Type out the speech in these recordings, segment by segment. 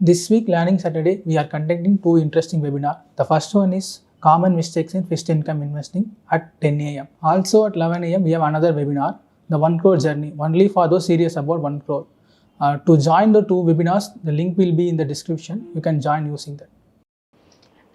This week, Learning Saturday, we are conducting two interesting webinars. The first one is Common Mistakes in Fixed Income Investing at 10 a.m. Also at 11 a.m., we have another webinar, The 1 Crore Journey, only for those serious about 1 crore. To join the two webinars, the link will be in the description. You can join using that.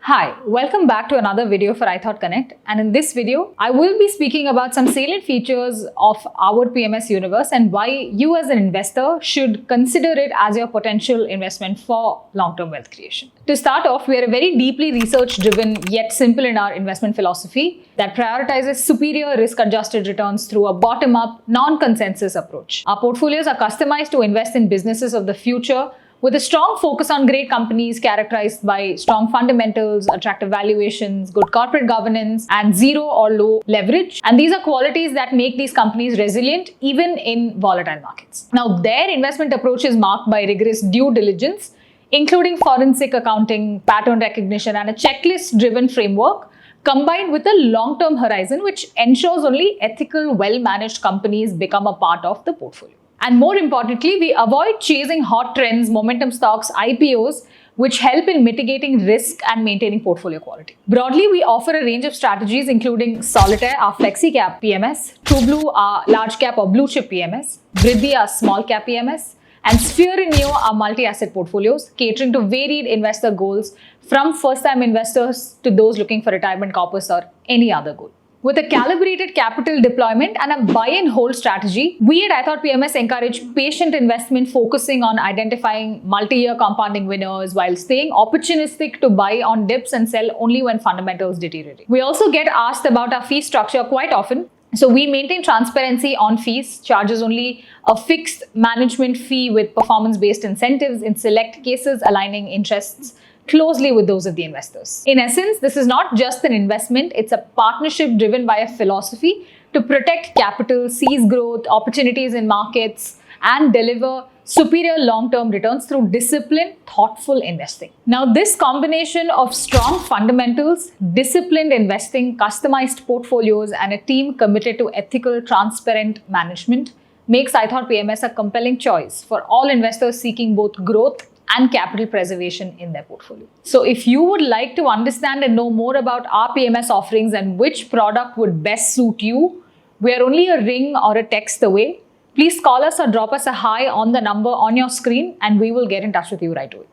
Hi, welcome back to another video for iThought Connect, and in this video, I will be speaking about some salient features of our PMS universe and why you as an investor should consider it as your potential investment for long-term wealth creation. To start off, we are a very deeply research-driven yet simple in our investment philosophy that prioritizes superior risk-adjusted returns through a bottom-up, non-consensus approach. Our portfolios are customized to invest in businesses of the future with a strong focus on great companies characterized by strong fundamentals, attractive valuations, good corporate governance, and zero or low leverage. And these are qualities that make these companies resilient even in volatile markets. Now, their investment approach is marked by rigorous due diligence, including forensic accounting, pattern recognition, and a checklist-driven framework, combined with a long-term horizon which ensures only ethical, well-managed companies become a part of the portfolio. And more importantly, we avoid chasing hot trends, momentum stocks, IPOs, which help in mitigating risk and maintaining portfolio quality. Broadly, we offer a range of strategies including Solitaire, our flexi cap PMS, Trueblue, our large cap or blue chip PMS, Vriddhi, our small cap PMS, and Sphere and Neo, our multi-asset portfolios, catering to varied investor goals from first-time investors to those looking for retirement corpus or any other goal. With a calibrated capital deployment and a buy and hold strategy, we at iThought PMS encourage patient investment, focusing on identifying multi-year compounding winners while staying opportunistic to buy on dips and sell only when fundamentals deteriorate. We also get asked about our fee structure quite often. So we maintain transparency on fees, charges only a fixed management fee with performance-based incentives, in select cases aligning interests closely with those of the investors. In essence, this is not just an investment, it's a partnership driven by a philosophy to protect capital, seize growth, opportunities in markets, and deliver superior long-term returns through disciplined, thoughtful investing. Now, this combination of strong fundamentals, disciplined investing, customized portfolios, and a team committed to ethical, transparent management makes iThought PMS a compelling choice for all investors seeking both growth and capital preservation in their portfolio. So if you would like to understand and know more about our PMS offerings and which product would best suit you, we are only a ring or a text away. Please call us or drop us a hi on the number on your screen and we will get in touch with you right away.